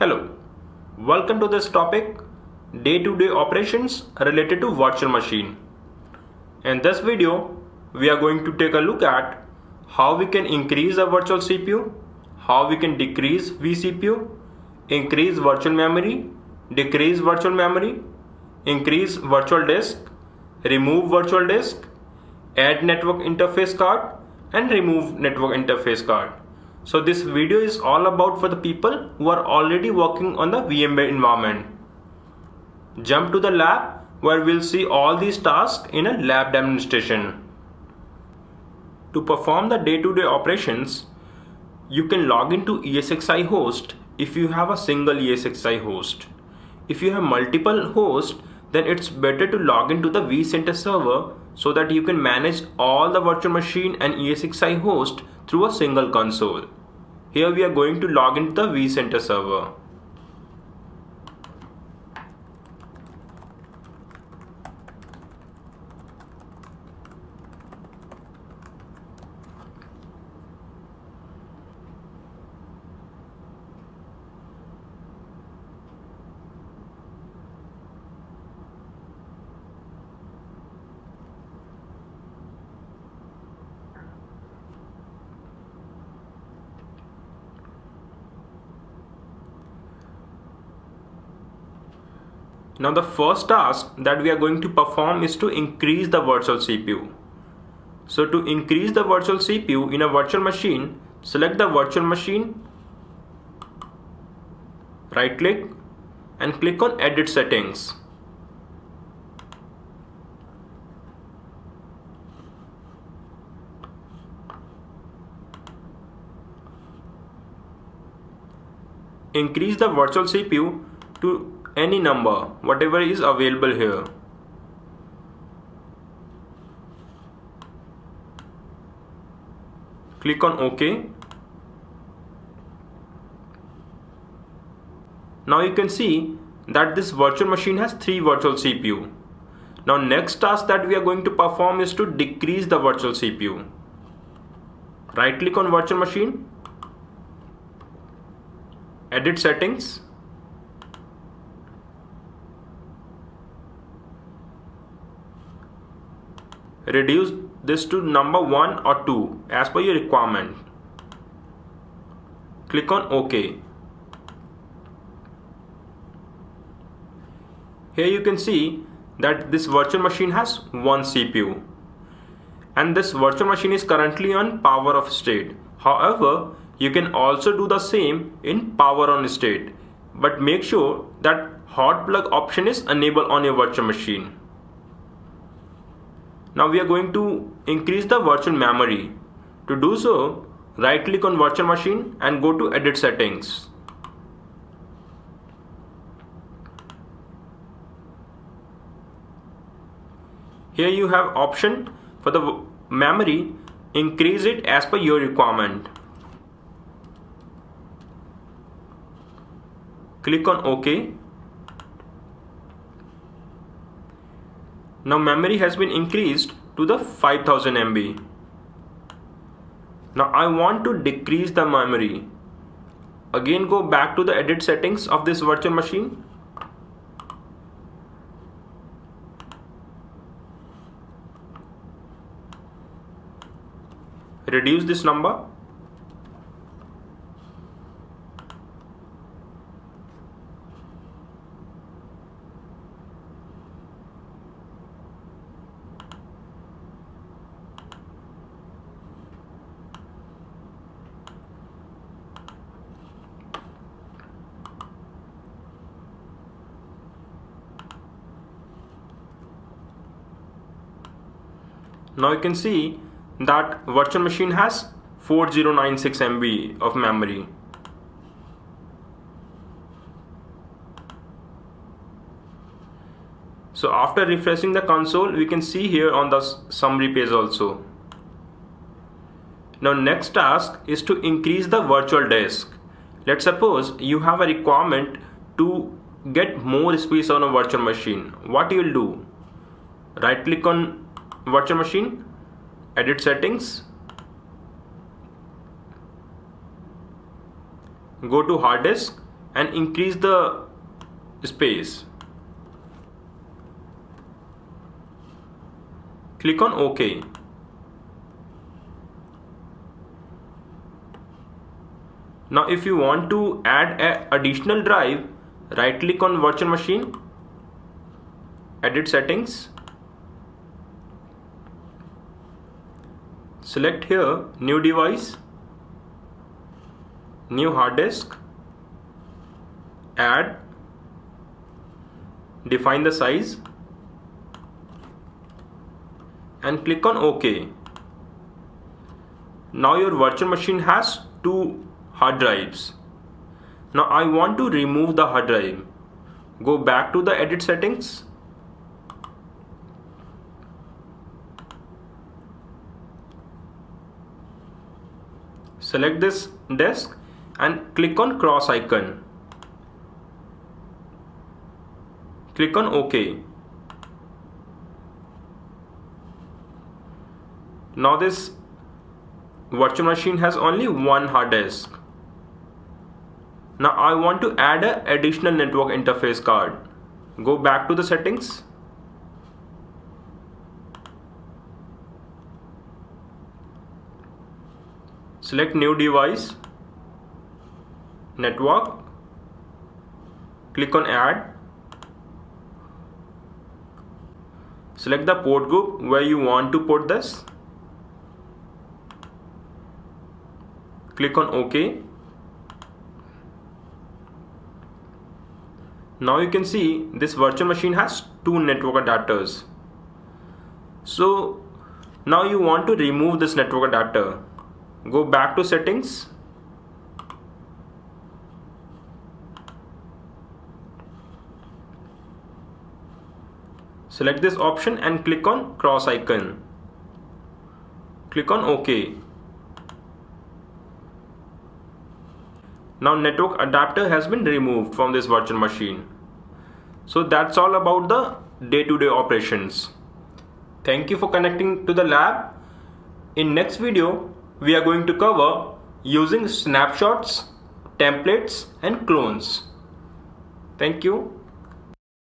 Hello, welcome to this topic, day-to-day operations related to virtual machine. In this video, we are going to take a look at how we can increase a virtual CPU, how we can decrease vCPU, increase virtual memory, decrease virtual memory, increase virtual disk, remove virtual disk, add network interface card, and remove network interface card. So this video is all about for the people who are already working on the VMware environment. Jump to the lab where we'll see all these tasks in a lab demonstration. To perform the day-to-day operations, you can log into ESXi host if you have a single ESXi host. If you have multiple hosts, then it's better to log into the vCenter server so that you can manage all the virtual machine and ESXi host through a single console. Here we are going to log into the vCenter server. Now the first task that we are going to perform is to increase the virtual CPU. So to increase the virtual CPU in a virtual machine, select the virtual machine, right click and click on edit settings. Increase the virtual CPU to any number, whatever is available here. Click on OK. Now you can see that this virtual machine has 3 virtual CPU. Now next task that we are going to perform is to decrease the virtual CPU. Right click on virtual machine, edit settings, reduce this to number 1 or 2 as per your requirement. Click on OK. Here you can see that this virtual machine has 1 CPU and this virtual machine is currently on power off state. However, you can also do the same in power on state, but make sure that hot plug option is enabled on your virtual machine. Now we are going to increase the virtual memory. To do so, right click on virtual machine and go to edit settings. Here you have option for the memory, increase it as per your requirement. Click on OK. Now memory has been increased to the 5000 MB. Now I want to decrease the memory. Again go back to the edit settings of this virtual machine. Reduce this number. Now you can see that virtual machine has 4096 MB of memory. So after refreshing the console, we can see here on the summary page also. Now next task is to increase the virtual disk. Let's suppose you have a requirement to get more space on a virtual machine. What you will do? Right click on virtual machine, edit settings, go to hard disk and increase the space. Click on OK. Now if you want to add an additional drive, right click on virtual machine, edit settings, select here new device, new hard disk, add, define the size and click on OK. Now your virtual machine has 2 hard drives. Now I want to remove the hard drive. Go back to the edit settings, select this disk and click on cross icon. Click on OK. Now this virtual machine has only one hard disk. Now I want to add an additional network interface card. Go back to the settings, select new device, network, click on add, select the port group where you want to put this, click on OK. Now you can see this virtual machine has 2 network adapters. So now you want to remove this network adapter. Go back to settings, select this option and click on cross icon. Click on OK. Now network adapter has been removed from this virtual machine. So that's all about the day-to-day operations. Thank you for connecting to the lab. In next video, we are going to cover using snapshots, templates and clones. Thank you.